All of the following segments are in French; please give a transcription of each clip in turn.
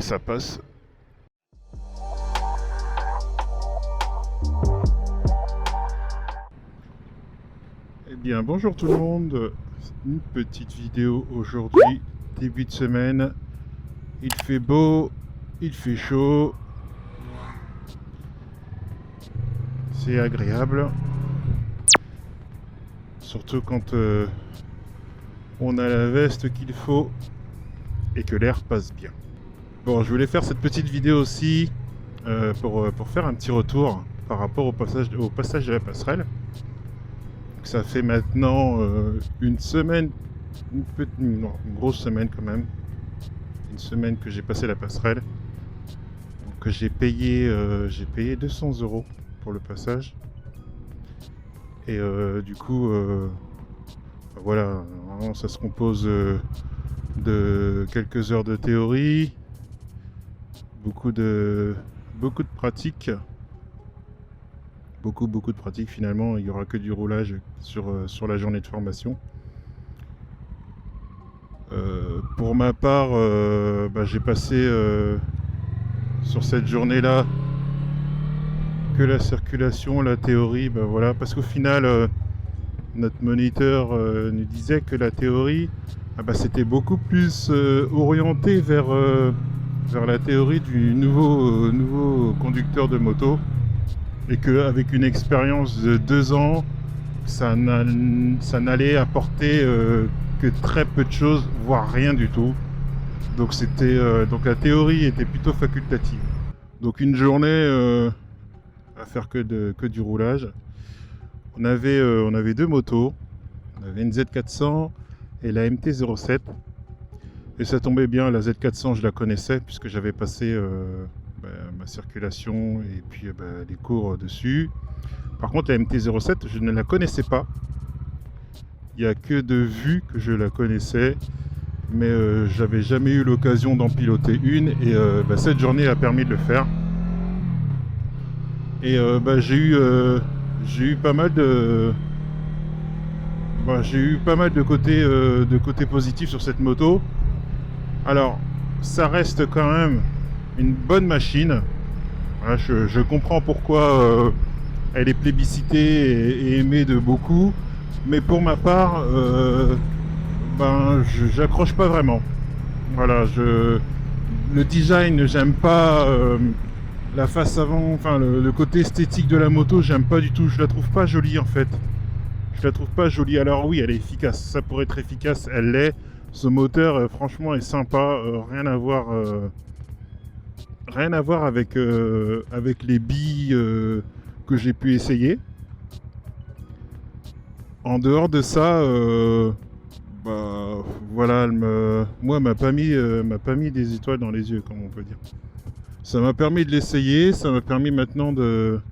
et ça passe. Eh bien, bonjour tout le monde. Une petite vidéo aujourd'hui, début de semaine. Il fait beau, il fait chaud. C'est agréable. Surtout quand on a la veste qu'il faut et que l'air passe bien. Bon, je voulais faire cette petite vidéo aussi pour faire un petit retour par rapport au passage de la passerelle. Donc, ça fait maintenant une semaine, une grosse semaine quand même. Une semaine que j'ai passé la passerelle. Donc j'ai payé 200 € pour le passage. Et du coup, voilà, vraiment, ça se compose de quelques heures de théorie, beaucoup de pratique, beaucoup de pratique finalement. Il n'y aura que du roulage sur la journée de formation. Pour ma part, j'ai passé sur cette journée-là que la circulation, la théorie, voilà, parce qu'au final, notre moniteur nous disait que la théorie, c'était beaucoup plus orienté vers la théorie du nouveau conducteur de moto, et qu'avec une expérience de 2 ans, ça n'allait apporter que très peu de choses, voire rien du tout. Donc donc la théorie était plutôt facultative. Donc une journée à faire que du roulage. On avait 2 motos. On avait une Z400 et la MT-07. Et ça tombait bien, la Z400 je la connaissais puisque j'avais passé ma circulation et puis les cours dessus. Par contre la MT-07 je ne la connaissais pas. Il n'y a que de vue que je la connaissais. Mais j'avais jamais eu l'occasion d'en piloter une. Et cette journée a permis de le faire. Et j'ai eu pas mal de côtés positifs sur cette moto. Alors ça reste quand même une bonne machine. Voilà, je comprends pourquoi elle est plébiscitée et aimée de beaucoup, mais pour ma part j'accroche pas vraiment. Voilà, le design, j'aime pas. La face avant, enfin le côté esthétique de la moto, j'aime pas du tout. Je la trouve pas jolie en fait. Je la trouve pas jolie. Alors oui, elle est efficace. Ça pourrait être efficace, elle l'est. Ce moteur, franchement, est sympa. Rien à voir avec les billes que j'ai pu essayer. En dehors de ça, voilà, moi, elle m'a pas mis des étoiles dans les yeux, comme on peut dire. Ça m'a permis de l'essayer, ça m'a permis maintenant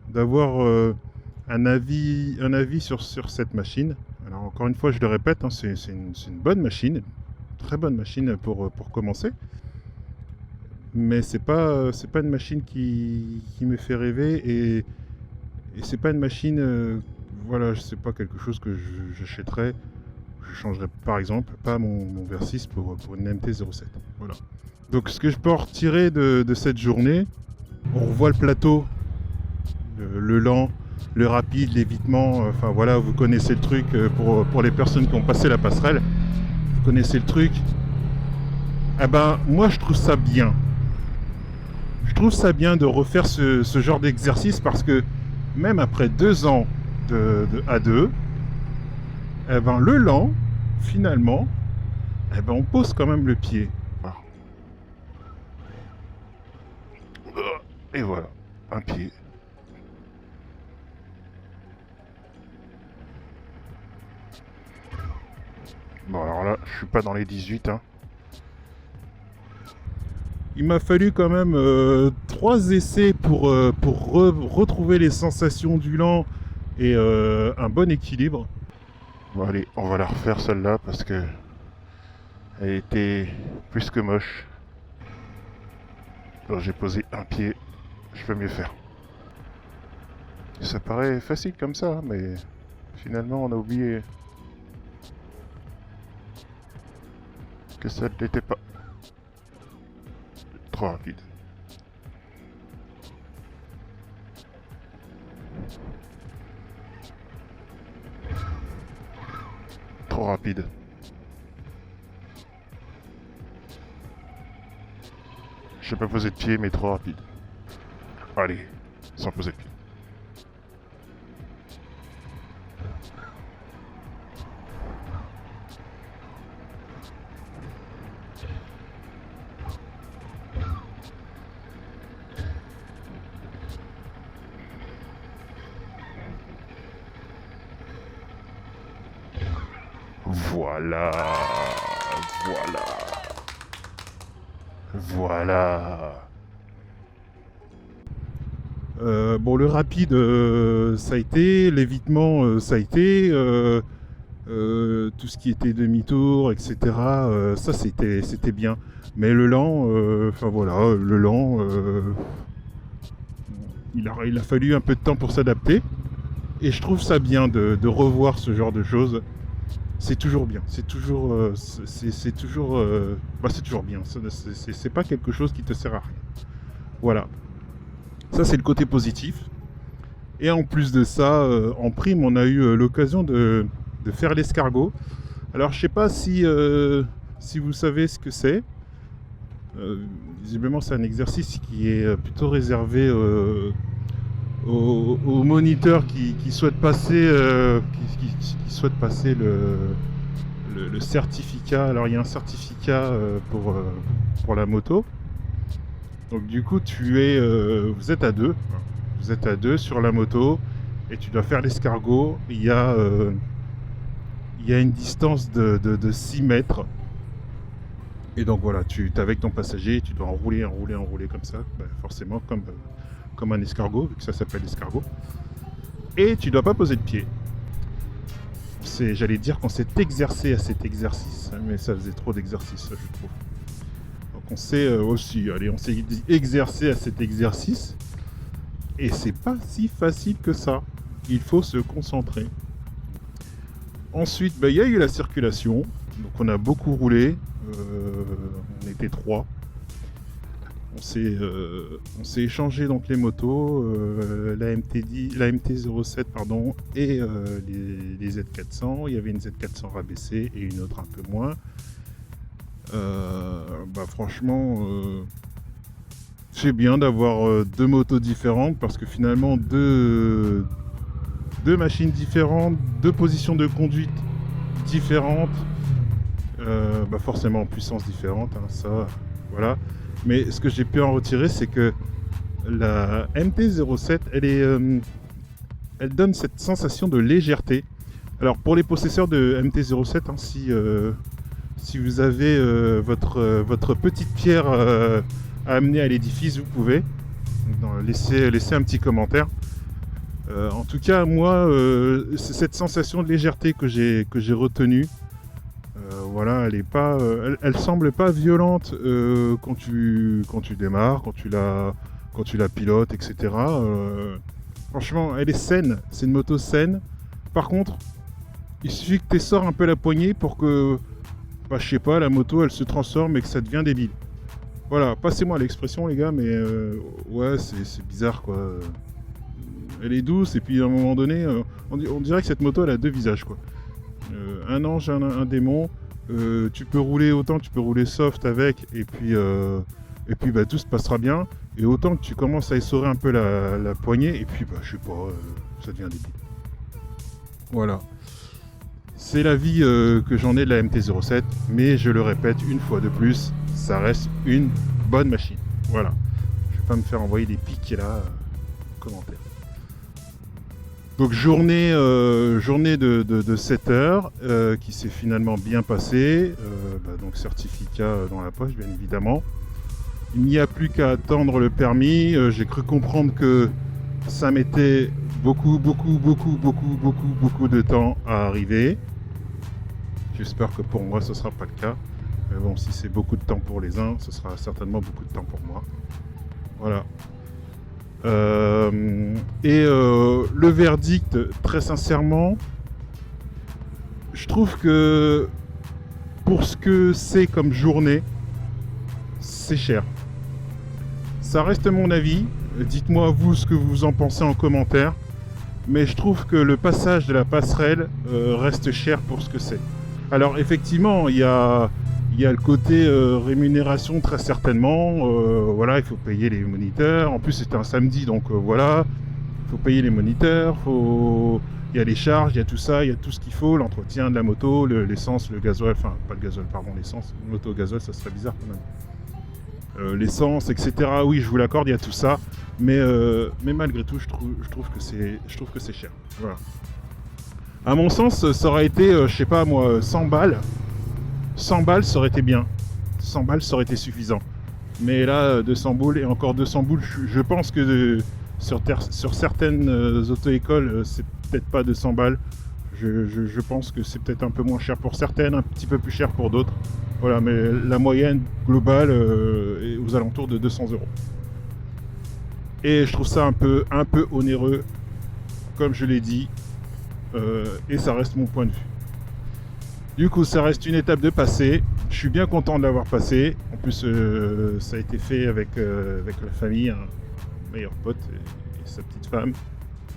d'avoir un avis sur cette machine. Alors encore une fois, je le répète, hein, c'est une bonne machine, une très bonne machine pour commencer. Mais c'est pas une machine qui me fait rêver et c'est pas une machine, voilà, c'est pas quelque chose que j'achèterais. Je changerais par exemple pas mon Versys pour une MT-07. Voilà. Donc ce que je peux en retirer de cette journée, on revoit le plateau, le lent, le rapide, l'évitement, enfin voilà, vous connaissez le truc pour les personnes qui ont passé la passerelle, vous connaissez le truc. Eh ben moi je trouve ça bien. Je trouve ça bien de refaire ce genre d'exercice parce que même après 2 ans de A2, eh ben le lent, finalement, eh ben on pose quand même le pied. Et voilà, un pied. Bon alors là, je suis pas dans les 18 hein. Il m'a fallu quand même 3 essais pour retrouver les sensations du lent et un bon équilibre. Bon allez, on va la refaire celle-là parce que elle était plus que moche. Alors j'ai posé un pied, je peux mieux faire. Ça paraît facile comme ça, mais finalement on a oublié que ça ne l'était pas. Trop rapide. Trop rapide. Je vais pas poser de pied, mais trop rapide. Allez, sans poser de pied. Voilà, voilà, voilà. Bon, le rapide, ça a été, l'évitement, ça a été, tout ce qui était demi-tour, etc. Ça, c'était bien. Mais le lent, enfin voilà, le lent, il a fallu un peu de temps pour s'adapter. Et je trouve ça bien de revoir ce genre de choses. C'est toujours bien, c'est toujours, c'est toujours, c'est toujours bien. C'est pas quelque chose qui te sert à rien. Voilà. Ça, c'est le côté positif. Et en plus de ça, en prime, on a eu l'occasion de faire l'escargot. Alors, je sais pas si vous savez ce que c'est. Visiblement, c'est un exercice qui est plutôt réservé aux moniteurs qui souhaitent passer, qui souhaitent passer le certificat. Alors, il y a un certificat pour la moto. Donc du coup, vous êtes à deux. Vous êtes à deux sur la moto et tu dois faire l'escargot. Il y a une distance de 6 mètres. Et donc voilà, tu es avec ton passager, tu dois enrouler comme ça, forcément comme un escargot, vu que ça s'appelle escargot. Et tu dois pas poser de pied. J'allais dire qu'on s'est exercé à cet exercice, mais ça faisait trop d'exercice, je trouve. Donc on s'est exercé à cet exercice. Et c'est pas si facile que ça. Il faut se concentrer. Ensuite, il y a eu la circulation. Donc on a beaucoup roulé. On était 3. On s'est échangé donc les motos, la MT-07 pardon, et les Z400. Il y avait une Z400 rabaissée et une autre un peu moins. Franchement, c'est bien d'avoir deux motos différentes parce que finalement deux machines différentes, deux positions de conduite différentes, forcément en puissance différente, hein, ça, voilà. Mais ce que j'ai pu en retirer, c'est que la MT-07, elle donne cette sensation de légèreté. Alors pour les possesseurs de MT-07, hein, si vous avez votre petite pierre à amener à l'édifice, vous pouvez laisser un petit commentaire. En tout cas, moi, c'est cette sensation de légèreté que j'ai retenue. Voilà, elle semble pas violente quand tu démarres, quand tu la pilotes, etc. Franchement, elle est saine. C'est une moto saine. Par contre, il suffit que tu essores un peu la poignée pour que, je sais pas, la moto elle se transforme et que ça devient débile. Voilà, passez-moi l'expression les gars, mais ouais, c'est bizarre quoi. Elle est douce et puis à un moment donné, on dirait que cette moto elle a deux visages quoi. Un ange, un démon. Tu peux rouler autant, tu peux rouler soft avec et puis tout se passera bien. Et autant que tu commences à essorer un peu la poignée et puis je sais pas, ça devient débile. Voilà. C'est l'avis que j'en ai de la MT-07, mais je le répète une fois de plus, ça reste une bonne machine. Voilà. Je vais pas me faire envoyer des pics là, commentaires. Donc journée de 7 heures qui s'est finalement bien passée. Donc certificat dans la poche, bien évidemment. Il n'y a plus qu'à attendre le permis. J'ai cru comprendre que ça mettait beaucoup de temps à arriver. J'espère que pour moi ce sera pas le cas. Mais bon, si c'est beaucoup de temps pour les uns, ce sera certainement beaucoup de temps pour moi. Voilà. Le verdict, très sincèrement, je trouve que pour ce que c'est comme journée, c'est cher. Ça reste mon avis. Dites-moi vous ce que vous en pensez en commentaire. Mais je trouve que le passage de la passerelle reste cher pour ce que c'est. Alors effectivement, il y a le côté rémunération très certainement. Voilà, il faut payer les moniteurs. En plus, c'était un samedi, donc voilà, il faut payer les moniteurs. Il y a les charges, il y a tout ça, il y a tout ce qu'il faut, l'entretien de la moto, l'essence, le gasoil, enfin pas le gasoil, pardon, l'essence, une moto au gasoil, ça serait bizarre quand même. L'essence, etc. Oui, je vous l'accorde, il y a tout ça, mais malgré tout, je trouve que c'est cher. Voilà. À mon sens, ça aurait été, je sais pas moi, 100 balles. 100 balles, ça aurait été bien. 100 balles, ça aurait été suffisant. Mais là, 200 boules, et encore 200 boules, je pense que sur certaines auto-écoles, c'est peut-être pas 200 balles. Je pense que c'est peut-être un peu moins cher pour certaines, un petit peu plus cher pour d'autres. Voilà, mais la moyenne globale est aux alentours de 200 €. Et je trouve ça un peu onéreux, comme je l'ai dit, et ça reste mon point de vue. Du coup, ça reste une étape de passer. Je suis bien content de l'avoir passé. En plus, ça a été fait avec la famille, un meilleur pote et sa petite femme.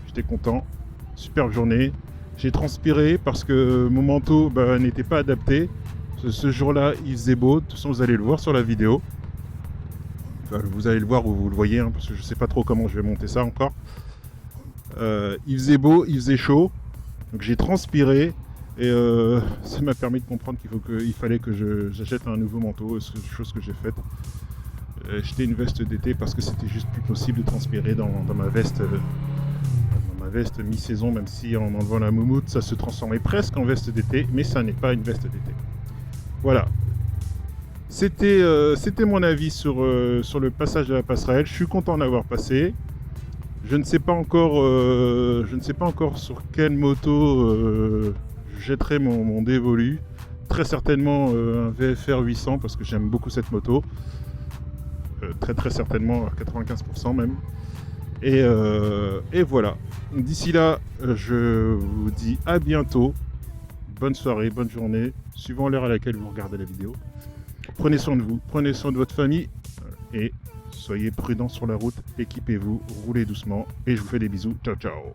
J'étais content. Superbe journée. J'ai transpiré parce que mon manteau n'était pas adapté. Ce jour-là, il faisait beau. De toute façon, vous allez le voir sur la vidéo. Enfin, vous allez le voir ou vous le voyez, parce que je ne sais pas trop comment je vais monter ça encore. Il faisait beau, il faisait chaud. Donc j'ai transpiré. Et ça m'a permis de comprendre qu'il fallait que j'achète un nouveau manteau, chose que j'ai faite. J'ai acheté une veste d'été parce que c'était juste plus possible de transpirer dans ma veste mi-saison, même si en enlevant la moumoute, ça se transformait presque en veste d'été, mais ça n'est pas une veste d'été. Voilà. C'était mon avis sur le passage de la passerelle. Je suis content d'avoir passé. Je ne sais pas encore sur quelle moto je jetterai mon dévolu. Très certainement un VFR 800 parce que j'aime beaucoup cette moto. Très certainement à 95% même. Et voilà. D'ici là, je vous dis à bientôt. Bonne soirée, bonne journée, suivant l'heure à laquelle vous regardez la vidéo. Prenez soin de vous, prenez soin de votre famille et soyez prudents sur la route, équipez-vous, roulez doucement et je vous fais des bisous. Ciao ciao.